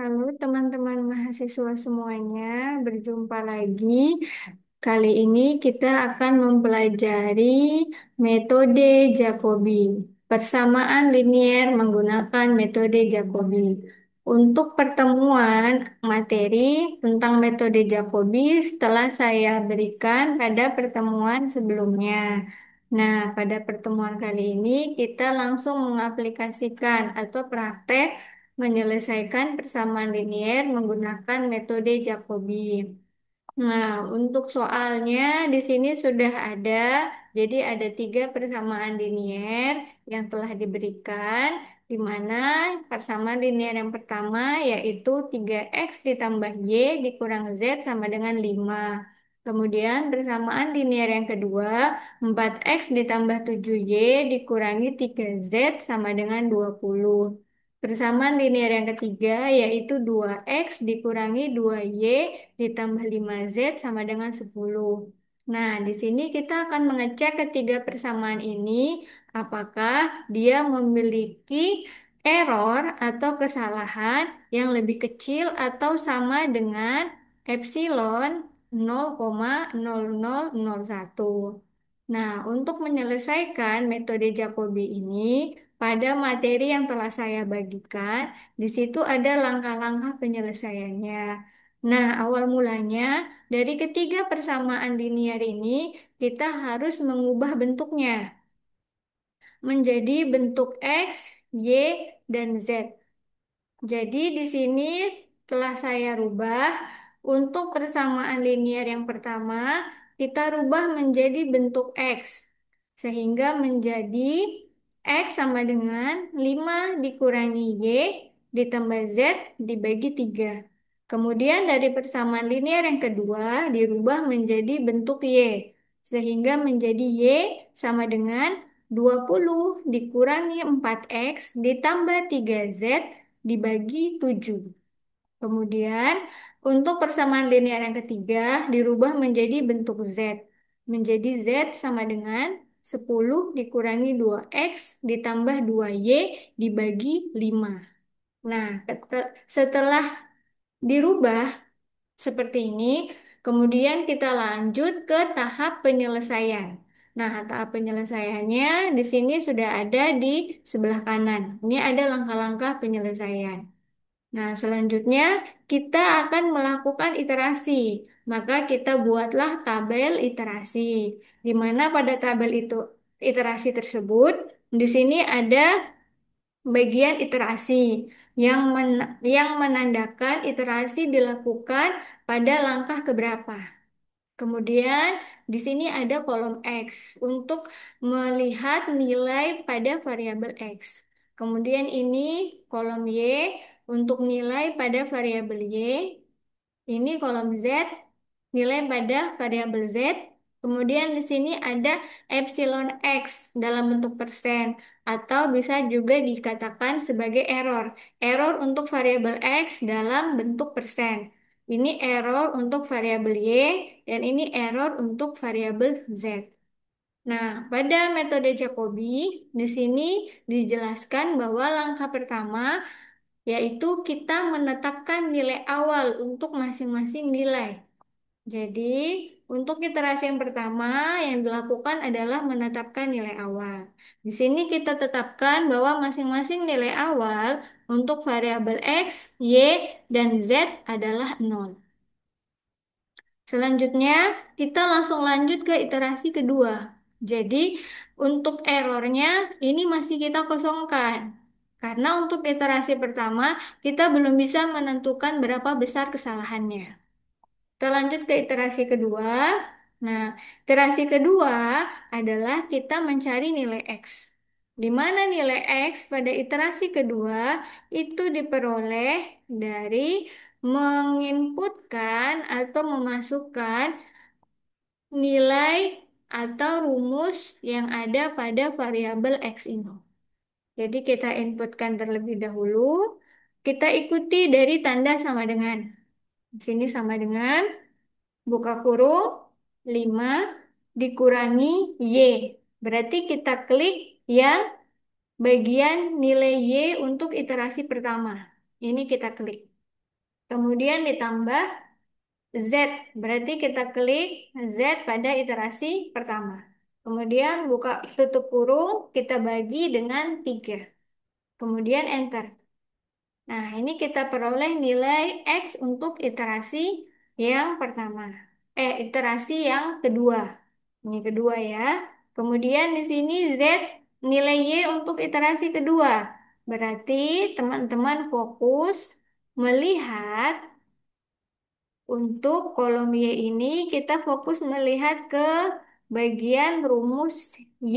Halo teman-teman mahasiswa semuanya, berjumpa lagi. Kali ini kita akan mempelajari metode Jacobi, persamaan linier menggunakan metode Jacobi. Untuk pertemuan materi tentang metode Jacobi setelah saya berikan pada pertemuan sebelumnya. Nah, pada pertemuan kali ini kita langsung mengaplikasikan atau praktek menyelesaikan persamaan linier menggunakan metode Jacobi. Nah, untuk soalnya di sini sudah ada, jadi ada tiga persamaan linier yang telah diberikan, di mana persamaan linier yang pertama yaitu 3x ditambah y dikurang z sama dengan 5. Kemudian persamaan linier yang kedua, 4x ditambah 7y dikurangi 3z sama dengan 20. Persamaan linear yang ketiga yaitu 2x dikurangi 2y ditambah 5z sama dengan 10. Nah, di sini kita akan mengecek ketiga persamaan ini apakah dia memiliki error atau kesalahan yang lebih kecil atau sama dengan epsilon 0,0001. Nah, untuk menyelesaikan metode Jacobi ini, pada materi yang telah saya bagikan, di situ ada langkah-langkah penyelesaiannya. Nah, awal mulanya dari ketiga persamaan linear ini, kita harus mengubah bentuknya menjadi bentuk X, Y, dan Z. Jadi di sini telah saya rubah untuk persamaan linear yang pertama, kita rubah menjadi bentuk X. Sehingga menjadi X sama dengan 5 dikurangi Y ditambah Z dibagi 3. Kemudian dari persamaan linear yang kedua dirubah menjadi bentuk Y. Sehingga menjadi Y sama dengan 20 dikurangi 4X ditambah 3Z dibagi 7. Kemudian, untuk persamaan linear yang ketiga dirubah menjadi bentuk Z. Menjadi Z sama dengan 10 dikurangi 2X ditambah 2Y dibagi 5. Nah, setelah dirubah seperti ini, kemudian kita lanjut ke tahap penyelesaian. Nah, tahap penyelesaiannya di sini sudah ada di sebelah kanan. Ini ada langkah-langkah penyelesaian. Nah, selanjutnya kita akan melakukan iterasi. Maka kita buatlah tabel iterasi. Di mana pada tabel itu iterasi tersebut, di sini ada bagian iterasi yang menandakan iterasi dilakukan pada langkah keberapa. Kemudian di sini ada kolom X untuk melihat nilai pada variabel X. Kemudian ini kolom Y untuk nilai pada variabel Y. Ini kolom Z, nilai pada variabel Z. Kemudian di sini ada epsilon X dalam bentuk persen atau bisa juga dikatakan sebagai error. Error untuk variabel X dalam bentuk persen. Ini error untuk variabel Y dan ini error untuk variabel Z. Nah, pada metode Jacobi di sini dijelaskan bahwa langkah pertama yaitu kita menetapkan nilai awal untuk masing-masing nilai. Jadi, untuk iterasi yang pertama yang dilakukan adalah menetapkan nilai awal. Di sini kita tetapkan bahwa masing-masing nilai awal untuk variabel X, Y, dan Z adalah 0. Selanjutnya, kita langsung lanjut ke iterasi kedua. Jadi, untuk errornya ini masih kita kosongkan. Karena untuk iterasi pertama, kita belum bisa menentukan berapa besar kesalahannya. Kita lanjut ke iterasi kedua. Nah, iterasi kedua adalah kita mencari nilai X. Di mana nilai X pada iterasi kedua itu diperoleh dari menginputkan atau memasukkan nilai atau rumus yang ada pada variabel X ini. Jadi kita inputkan terlebih dahulu, kita ikuti dari tanda sama dengan. Di sini sama dengan buka kurung 5 dikurangi Y. Berarti kita klik yang bagian nilai Y untuk iterasi pertama. Ini kita klik. kemudian ditambah Z, berarti kita klik Z pada iterasi pertama. Kemudian buka tutup kurung, kita bagi dengan 3. Kemudian enter. Nah, ini kita peroleh nilai X untuk iterasi yang pertama. Iterasi yang kedua. Ini kedua ya. Kemudian di sini Z nilai Y untuk iterasi kedua. Berarti teman-teman fokus melihat untuk kolom Y ini kita fokus melihat ke bagian rumus Y.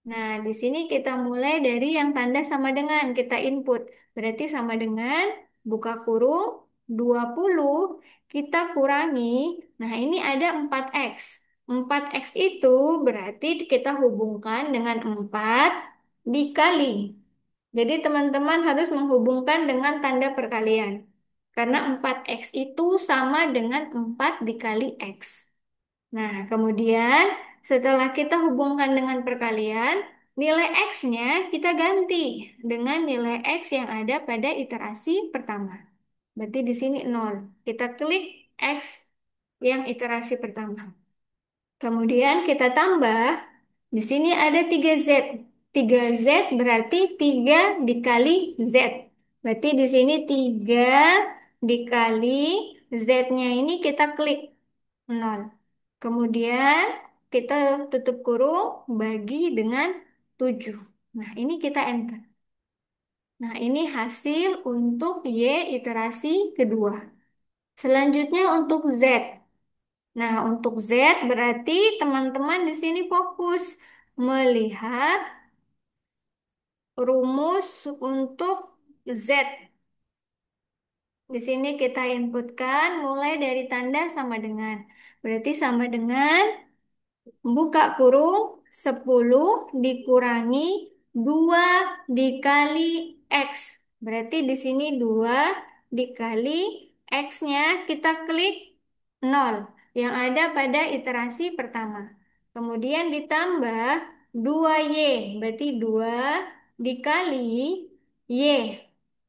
Nah, di sini kita mulai dari yang tanda sama dengan kita input. Berarti sama dengan buka kurung 20 kita kurangi. Nah, ini ada 4X. 4X itu berarti kita hubungkan dengan 4 dikali. Jadi teman-teman harus menghubungkan dengan tanda perkalian. Karena 4X itu sama dengan 4 dikali X. Nah, kemudian setelah kita hubungkan dengan perkalian, nilai X-nya kita ganti dengan nilai X yang ada pada iterasi pertama. Berarti di sini 0. Kita klik X yang iterasi pertama. Kemudian kita tambah, di sini ada 3Z. 3Z berarti 3 dikali Z. Berarti di sini 3 dikali Z-nya ini kita klik 0. Kemudian kita tutup kurung bagi dengan 7. Nah, ini kita enter. Nah, ini hasil untuk Y iterasi kedua. Selanjutnya untuk Z. Nah, untuk Z berarti teman-teman di sini fokus melihat rumus untuk Z. Di sini kita inputkan mulai dari tanda sama dengan. Berarti sama dengan buka kurung 10 dikurangi 2 dikali X. Berarti di sini 2 dikali X-nya kita klik 0 yang ada pada iterasi pertama. Kemudian ditambah 2Y. Berarti 2 dikali Y.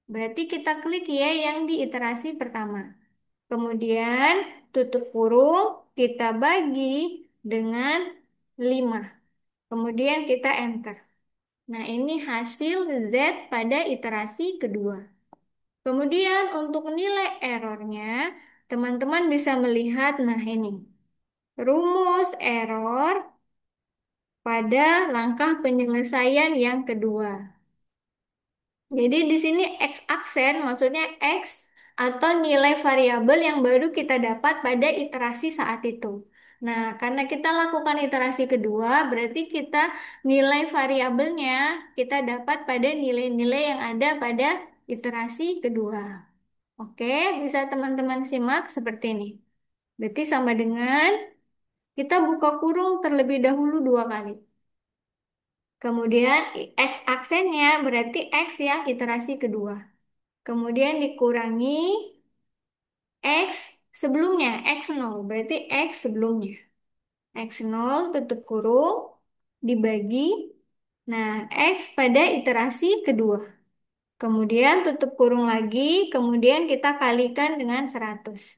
Berarti kita klik Y yang di iterasi pertama. Kemudian tutup kurung, kita bagi dengan 5. Kemudian kita enter. Nah, ini hasil Z pada iterasi kedua. Kemudian untuk nilai errornya, teman-teman bisa melihat, nah ini, rumus error pada langkah penyelesaian yang kedua. Jadi di sini X aksen maksudnya X atau nilai variabel yang baru kita dapat pada iterasi saat itu. Nah, karena kita lakukan iterasi kedua, berarti kita nilai variabelnya kita dapat pada nilai-nilai yang ada pada iterasi kedua. Oke, bisa teman-teman simak seperti ini. Berarti sama dengan kita buka kurung terlebih dahulu 2 kali. Kemudian X aksennya berarti X yang iterasi kedua. Kemudian dikurangi X sebelumnya, X0, berarti X sebelumnya. X0 tutup kurung, dibagi. Nah, X pada iterasi kedua. Kemudian tutup kurung lagi, kemudian kita kalikan dengan 100.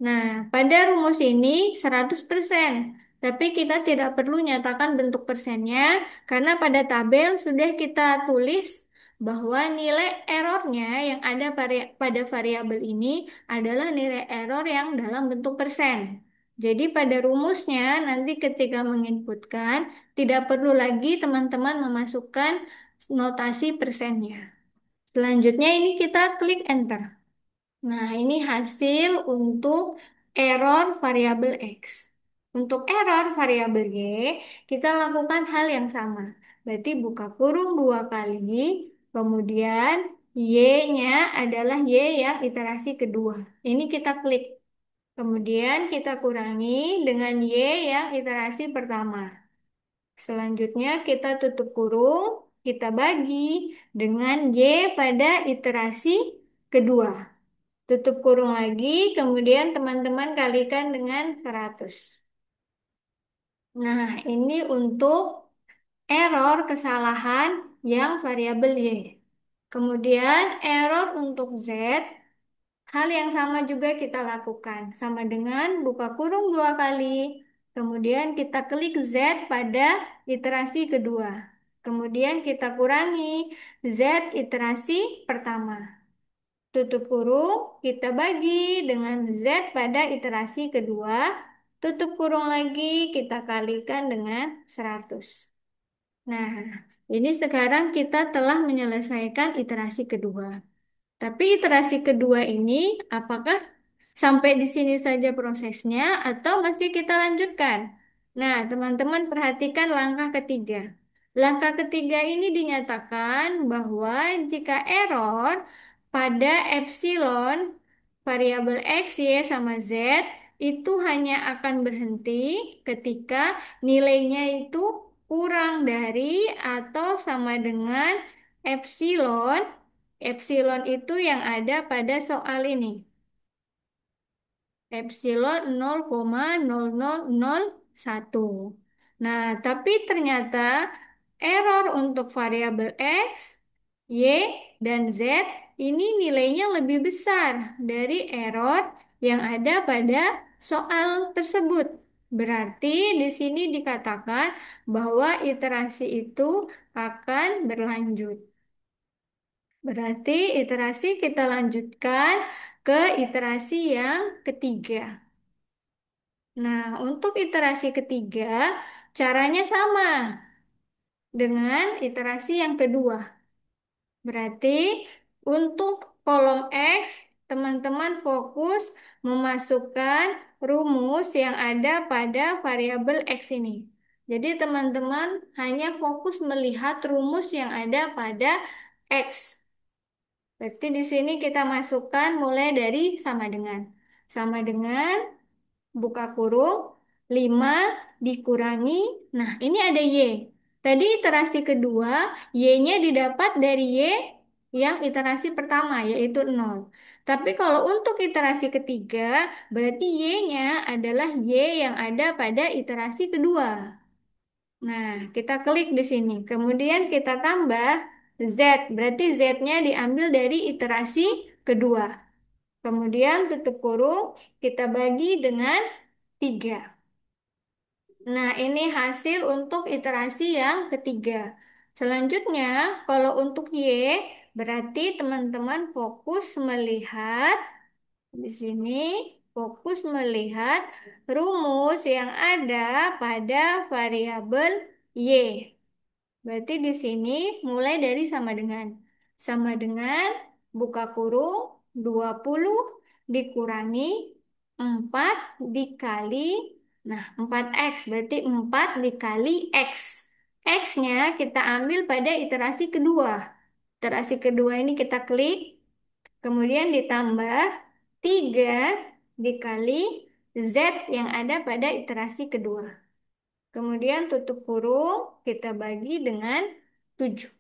Nah, pada rumus ini 100%. Tapi kita tidak perlu nyatakan bentuk persennya karena pada tabel sudah kita tulis bahwa nilai errornya yang ada pada variabel ini adalah nilai error yang dalam bentuk persen. Jadi pada rumusnya nanti ketika menginputkan tidak perlu lagi teman-teman memasukkan notasi persennya. Selanjutnya ini kita klik enter. Nah, ini hasil untuk error variabel X. Untuk error variabel Y, kita lakukan hal yang sama. Berarti buka kurung 2 kali, kemudian Y-nya adalah Y yang iterasi kedua. Ini kita klik. Kemudian kita kurangi dengan Y yang iterasi pertama. Selanjutnya kita tutup kurung, kita bagi dengan Y pada iterasi kedua. Tutup kurung lagi, kemudian teman-teman kalikan dengan 100. Nah, ini untuk error kesalahan yang variabel Y. Kemudian error untuk Z Hal yang sama juga kita lakukan, sama dengan buka kurung dua kali, kemudian kita klik Z pada iterasi kedua. Kemudian kita kurangi Z iterasi pertama. Tutup kurung, kita bagi dengan Z pada iterasi kedua. Tutup kurung lagi, kita kalikan dengan 100. Nah, ini sekarang kita telah menyelesaikan iterasi kedua. Tapi iterasi kedua ini, apakah sampai di sini saja prosesnya atau masih kita lanjutkan? Nah, teman-teman perhatikan langkah ketiga. Langkah ketiga ini dinyatakan bahwa jika error pada epsilon variabel x, y, sama z itu hanya akan berhenti ketika nilainya itu kurang dari atau sama dengan epsilon. Epsilon itu yang ada pada soal ini. Epsilon 0,0001. Nah, tapi ternyata error untuk variabel X, Y, dan Z ini nilainya lebih besar dari error yang ada pada soal tersebut. Berarti di sini dikatakan bahwa iterasi itu akan berlanjut. Berarti iterasi kita lanjutkan ke iterasi yang ketiga. Nah, untuk iterasi ketiga, caranya sama dengan iterasi yang kedua. Berarti untuk kolom X, teman-teman fokus memasukkan rumus yang ada pada variabel X ini. Jadi teman-teman hanya fokus melihat rumus yang ada pada X. Berarti di sini kita masukkan mulai dari sama dengan. Sama dengan buka kurung 5 dikurangi. Nah, ini ada Y. Tadi iterasi kedua, Y-nya didapat dari Y yang iterasi pertama, yaitu 0. Tapi kalau untuk iterasi ketiga, berarti Y-nya adalah Y yang ada pada iterasi kedua. Nah, kita klik di sini. Kemudian kita tambah Z. Berarti Z-nya diambil dari iterasi kedua. Kemudian tutup kurung, kita bagi dengan 3. Nah, ini hasil untuk iterasi yang ketiga. Selanjutnya, kalau untuk Y, berarti teman-teman fokus melihat di sini, fokus melihat rumus yang ada pada variabel Y. Berarti di sini mulai dari sama dengan. Sama dengan buka kurung 20 dikurangi 4 dikali, nah 4x berarti 4 dikali x. X-nya kita ambil pada iterasi kedua. Iterasi kedua ini kita klik, kemudian ditambah 3 dikali z yang ada pada iterasi kedua. Kemudian tutup kurung, kita bagi dengan 7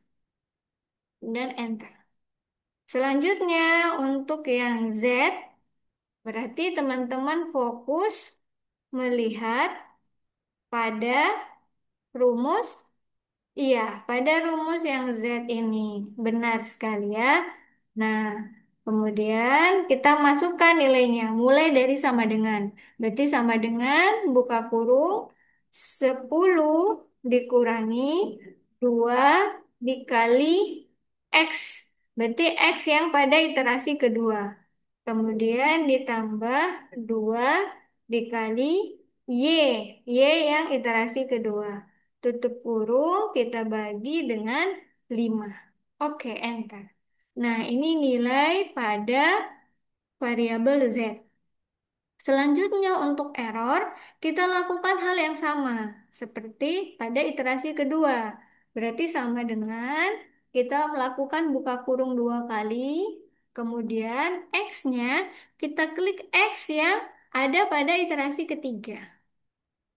dan enter. Selanjutnya untuk yang Z, berarti teman-teman fokus melihat pada rumus. Iya, pada rumus yang Z ini. Benar sekali ya. Nah, kemudian kita masukkan nilainya mulai dari sama dengan. Berarti sama dengan buka kurung 10 dikurangi 2 dikali X. Berarti X yang pada iterasi kedua. Kemudian ditambah 2 dikali Y. Y yang iterasi kedua. Tutup kurung, kita bagi dengan 5. Oke, enter. Nah, ini nilai pada variabel Z. Selanjutnya untuk error, kita lakukan hal yang sama seperti pada iterasi kedua. Berarti sama dengan kita melakukan buka kurung dua kali, kemudian X-nya kita klik X yang ada pada iterasi ketiga.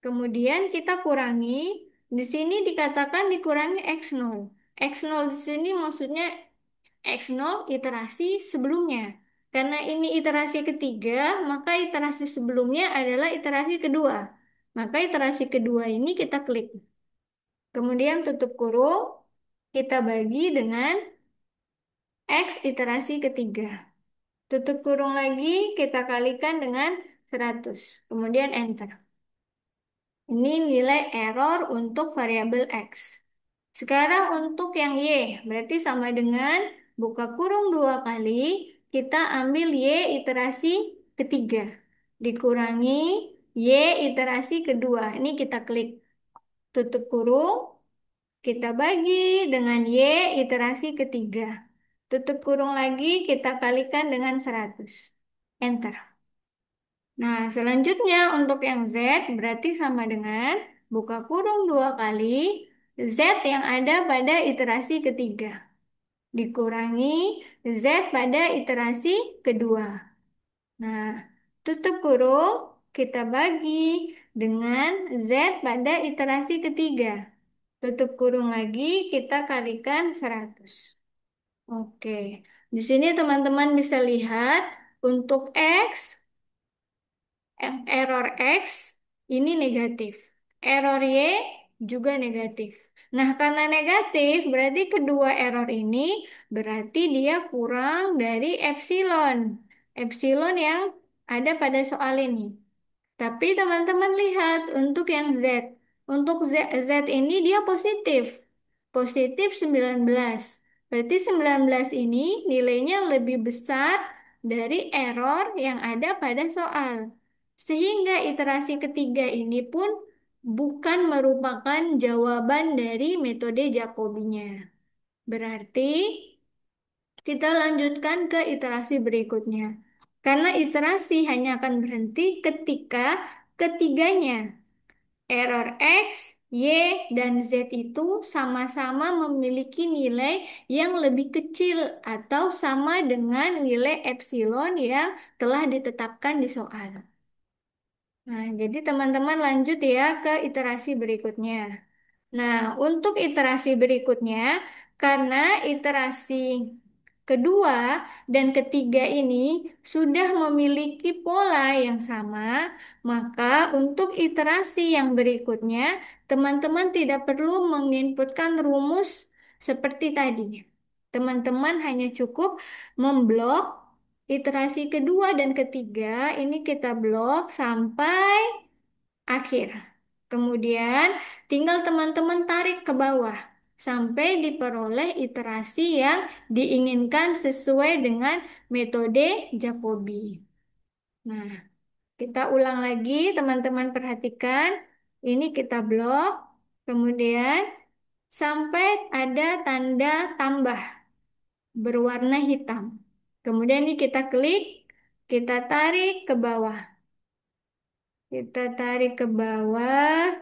Kemudian kita kurangi, di sini dikatakan dikurangi X0. X0 di sini maksudnya X0 iterasi sebelumnya. Karena ini iterasi ketiga, maka iterasi sebelumnya adalah iterasi kedua. Maka iterasi kedua ini kita klik. Kemudian tutup kurung, kita bagi dengan X iterasi ketiga. Tutup kurung lagi, kita kalikan dengan 100. Kemudian enter. Ini nilai error untuk variabel X. Sekarang untuk yang Y, berarti sama dengan buka kurung dua kali, kita ambil Y iterasi ketiga. Dikurangi Y iterasi kedua. Ini kita klik. Tutup kurung, kita bagi dengan Y iterasi ketiga. Tutup kurung lagi, kita kalikan dengan 100. Enter. Nah, selanjutnya untuk yang Z berarti sama dengan buka kurung dua kali Z yang ada pada iterasi ketiga. Dikurangi Z pada iterasi kedua. Nah, tutup kurung kita bagi dengan Z pada iterasi ketiga. Tutup kurung lagi kita kalikan 100. Oke, di sini teman-teman bisa lihat untuk X error X ini negatif. Error Y juga negatif. Nah, karena negatif berarti kedua error ini berarti dia kurang dari epsilon. Epsilon yang ada pada soal ini. Tapi teman-teman lihat untuk yang Z. Untuk Z ini dia positif. Positif 19. Berarti 19 ini nilainya lebih besar dari error yang ada pada soal. Sehingga iterasi ketiga ini pun bukan merupakan jawaban dari metode Jacobinya. Berarti kita lanjutkan ke iterasi berikutnya. Karena iterasi hanya akan berhenti ketika ketiganya, error X, Y, dan Z itu sama-sama memiliki nilai yang lebih kecil atau sama dengan nilai epsilon yang telah ditetapkan di soal. Nah, jadi teman-teman lanjut ya ke iterasi berikutnya. Nah, untuk iterasi berikutnya, karena iterasi kedua dan ketiga ini sudah memiliki pola yang sama, maka untuk iterasi yang berikutnya, teman-teman tidak perlu menginputkan rumus seperti tadi. Teman-teman hanya cukup memblok iterasi kedua dan ketiga, ini kita blok sampai akhir. Kemudian tinggal teman-teman tarik ke bawah sampai diperoleh iterasi yang diinginkan sesuai dengan metode Jacobi. Nah, kita ulang lagi, teman-teman perhatikan. Ini kita blok, kemudian sampai ada tanda tambah berwarna hitam. Kemudian ini kita klik, kita tarik ke bawah. Kita tarik ke bawah.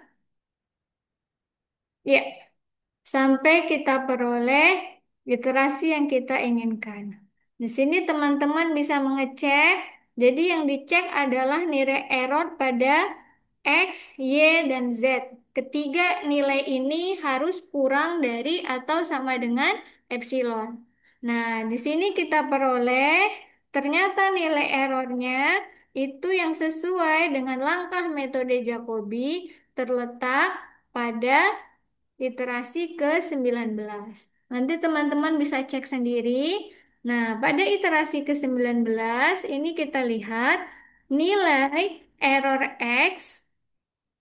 Ya, sampai kita peroleh literasi yang kita inginkan. Di sini teman-teman bisa mengecek. Jadi yang dicek adalah nilai error pada X, Y, dan Z. Ketiga nilai ini harus kurang dari atau sama dengan epsilon. Nah, di sini kita peroleh ternyata nilai errornya itu yang sesuai dengan langkah metode Jacobi terletak pada iterasi ke-19. Nanti teman-teman bisa cek sendiri. Nah, pada iterasi ke-19 ini kita lihat nilai error X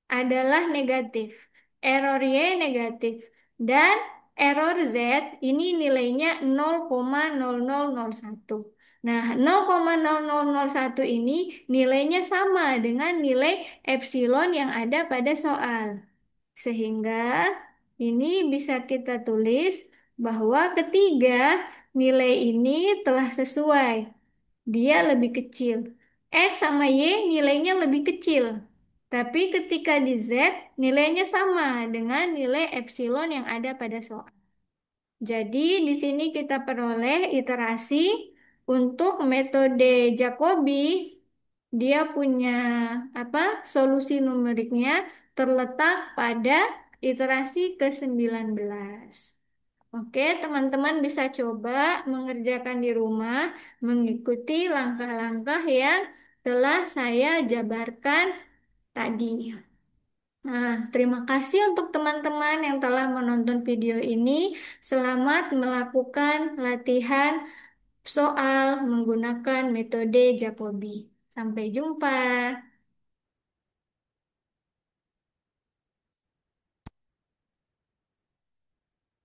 adalah negatif, error Y negatif, dan error Z ini nilainya 0,0001. Nah, 0,0001 ini nilainya sama dengan nilai epsilon yang ada pada soal. Sehingga ini bisa kita tulis bahwa ketiga nilai ini telah sesuai. Dia lebih kecil. X sama Y nilainya lebih kecil. Tapi ketika di Z nilainya sama dengan nilai epsilon yang ada pada soal. Jadi di sini kita peroleh iterasi untuk metode Jacobi. Dia punya apa? Solusi numeriknya terletak pada iterasi ke-19. Oke, teman-teman bisa coba mengerjakan di rumah, mengikuti langkah-langkah yang telah saya jabarkan tadi. Nah, terima kasih untuk teman-teman yang telah menonton video ini. Selamat melakukan latihan soal menggunakan metode Jacobi. Sampai jumpa.